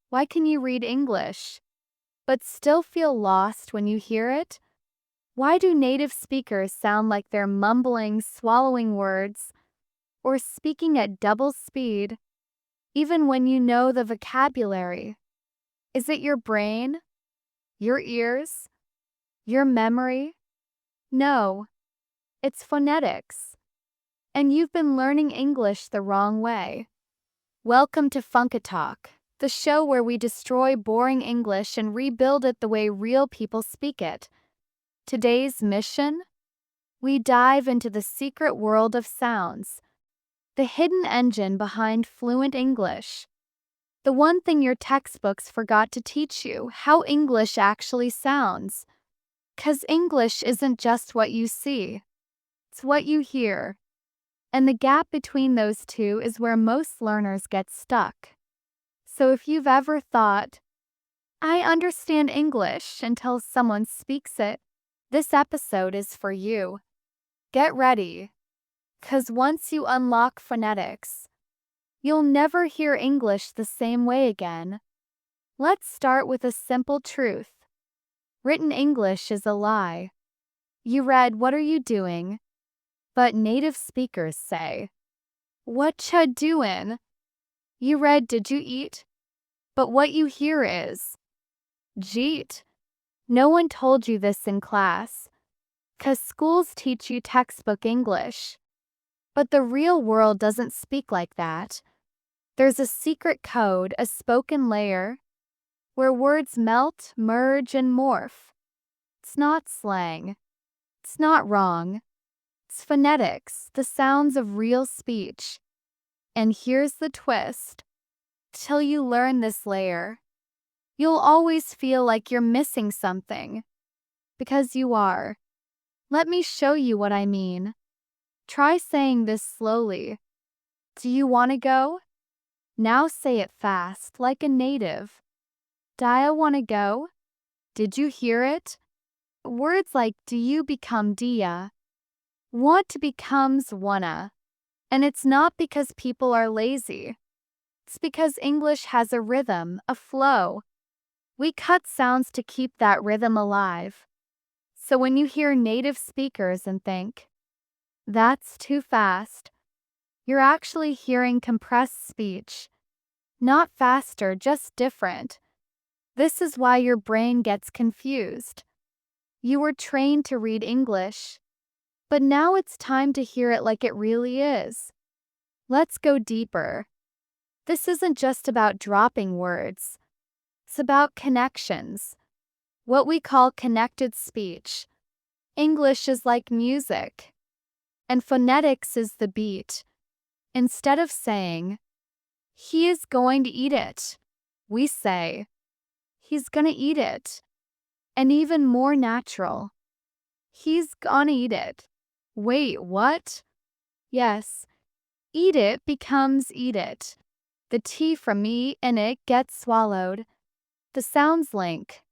Why can you read English, but still feel lost when you hear it? Why do native speakers sound like they're mumbling, swallowing words, or speaking at double speed, even when you know the vocabulary? Is it your brain? Your ears? Your memory? No, it's phonetics. And you've been learning English the wrong way. Welcome to Funkitalk, the show where we destroy boring English and rebuild it the way real people speak it. Today's mission? We dive into the secret world of sounds, the hidden engine behind fluent English. The one thing your textbooks forgot to teach you, how English actually sounds. 'Cause English isn't just what you see, it's what you hear. And the gap between those two is where most learners get stuck. So if you've ever thought, I understand English until someone speaks it, this episode is for you. Get ready, 'cause once you unlock phonetics, you'll never hear English the same way again. Let's start with a simple truth. Written English is a lie. You read, "What are you doing?" But native speakers say, "What ya doin'?" You read, "Did you eat?" But what you hear is, "Jeet." No one told you this in class, 'cause schools teach you textbook English. But the real world doesn't speak like that. There's a secret code, a spoken layer, where words melt, merge, and morph. It's not slang. It's not wrong. It's phonetics, the sounds of real speech. And here's the twist. Till you learn this layer, you'll always feel like you're missing something. Because you are. Let me show you what I mean. Try saying this slowly. Do you want to go? Now say it fast, like a native. Dia want to go? Did you hear it? Words like do you become dia. Want becomes wanna. And it's not because people are lazy. It's because English has a rhythm, a flow. We cut sounds to keep that rhythm alive. So when you hear native speakers and think, that's too fast, you're actually hearing compressed speech. Not faster, just different. This is why your brain gets confused. You were trained to read English, but now it's time to hear it like it really is. Let's go deeper. This isn't just about dropping words. It's about connections. What we call connected speech. English is like music, and phonetics is the beat. Instead of saying, he is going to eat it, we say, he's gonna eat it. And even more natural, he's gonna eat it. Wait, what? Yes, eat it becomes eat it. The T from me and it gets swallowed. The sounds link.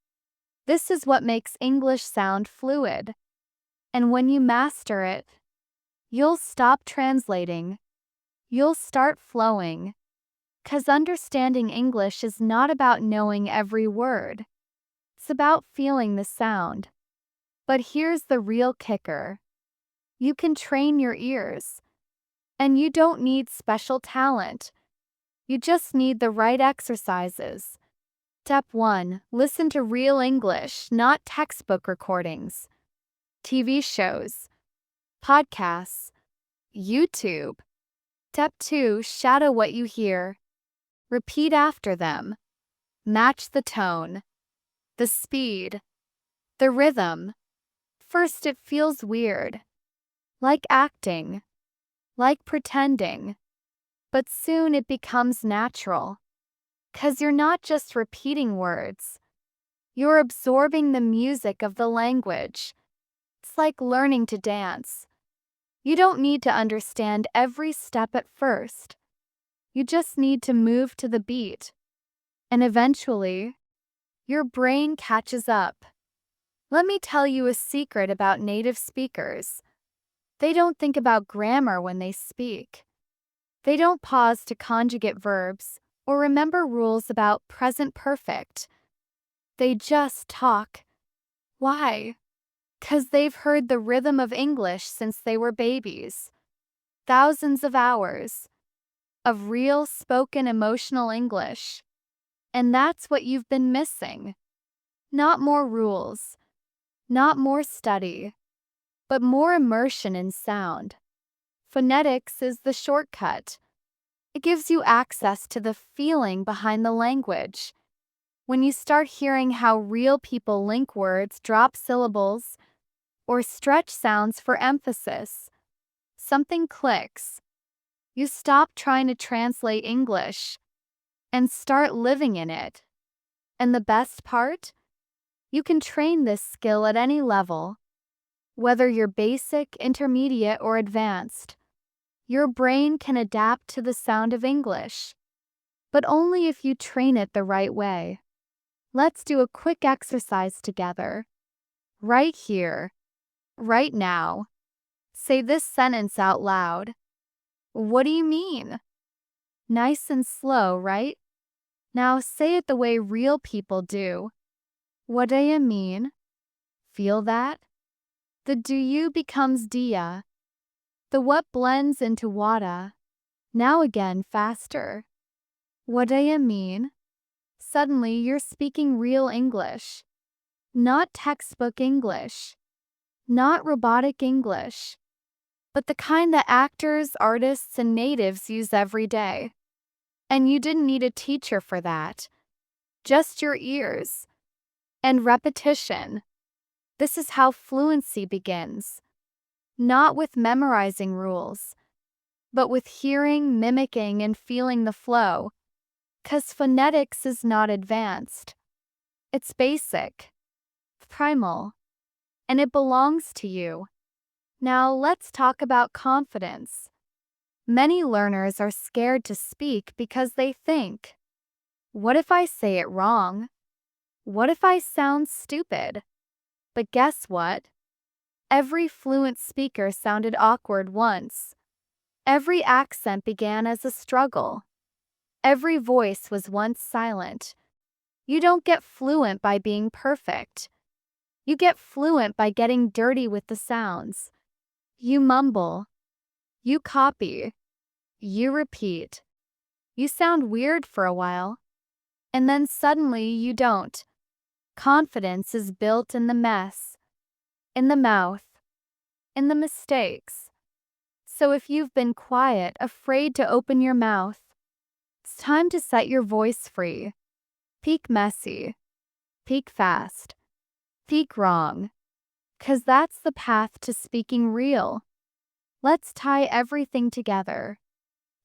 This is what makes English sound fluid. And when you master it, you'll stop translating. You'll start flowing. 'Cause understanding English is not about knowing every word. It's about feeling the sound. But here's the real kicker. You can train your ears. And you don't need special talent. You just need the right exercises. Step 1. Listen to real English, not textbook recordings. TV shows, podcasts, YouTube. Step 2. Shadow what you hear. Repeat after them. Match the tone, the speed, the rhythm. First it feels weird, like acting, like pretending. But soon it becomes natural. 'Cause you're not just repeating words. You're absorbing the music of the language. It's like learning to dance. You don't need to understand every step at first. You just need to move to the beat. And eventually, your brain catches up. Let me tell you a secret about native speakers. They don't think about grammar when they speak. They don't pause to conjugate verbs. or remember rules about present perfect. They just talk. Why? 'Cause they've heard the rhythm of English since they were babies. Thousands of hours of real spoken emotional English. And that's what you've been missing. Not more rules, not more study, but more immersion in sound. Phonetics is the shortcut. It gives you access to the feeling behind the language. When you start hearing how real people link words, drop syllables, or stretch sounds for emphasis, something clicks. You stop trying to translate English and start living in it. And the best part? You can train this skill at any level. Whether you're basic, intermediate, or advanced, your brain can adapt to the sound of English, but only if you train it the right way. Let's do a quick exercise together. Right here, right now. Say this sentence out loud. What do you mean? Nice and slow, right? Now say it the way real people do. What do you mean? Feel that? The do you becomes dia. The what blends into wada. Now again faster. What do you mean? Suddenly you're speaking real English. Not textbook English. Not robotic English. But the kind that actors, artists, and natives use every day. And you didn't need a teacher for that. Just your ears. And repetition. This is how fluency begins. Not with memorizing rules, but with hearing, mimicking, and feeling the flow. 'Cause phonetics is not advanced. It's basic, primal, and it belongs to you. Now let's talk about confidence. Many learners are scared to speak because they think, what if I say it wrong? What if I sound stupid? But guess what? Every fluent speaker sounded awkward once. Every accent began as a struggle. Every voice was once silent. You don't get fluent by being perfect. You get fluent by getting dirty with the sounds. You mumble. You copy. You repeat. You sound weird for a while. And then suddenly you don't. Confidence is built in the mess, in the mouth, in the mistakes. So if you've been quiet, afraid to open your mouth, it's time to set your voice free. Peak messy. Peak fast. Peak wrong. 'Cause that's the path to speaking real. Let's tie everything together.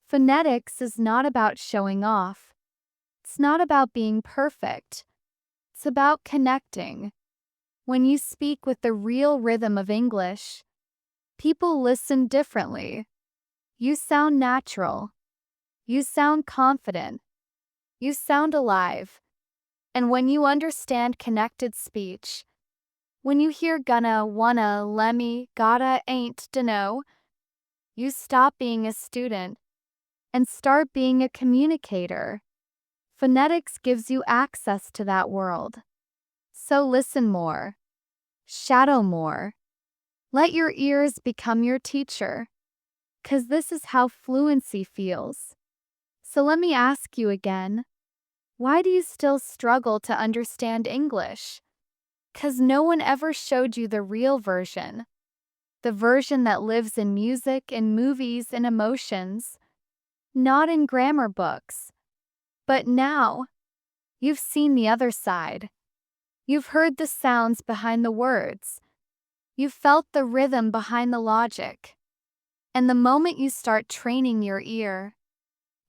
Phonetics is not about showing off. It's not about being perfect. It's about connecting. When you speak with the real rhythm of English, people listen differently. You sound natural. You sound confident. You sound alive. And when you understand connected speech, when you hear gonna, wanna, lemme, gotta, ain't, dunno, you stop being a student and start being a communicator. Phonetics gives you access to that world. So listen more. Shadow more. Let your ears become your teacher. 'Cause this is how fluency feels. So let me ask you again. Why do you still struggle to understand English? 'Cause no one ever showed you the real version. The version that lives in music, in movies, in emotions. Not in grammar books. But now, you've seen the other side. You've heard the sounds behind the words. You've felt the rhythm behind the logic. And the moment you start training your ear,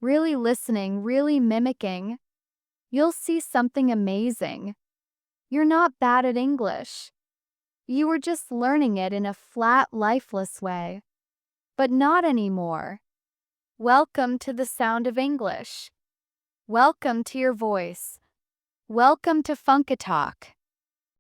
really listening, really mimicking, you'll see something amazing. You're not bad at English. You were just learning it in a flat, lifeless way. But not anymore. Welcome to the sound of English. Welcome to your voice. Welcome to Funkitalk.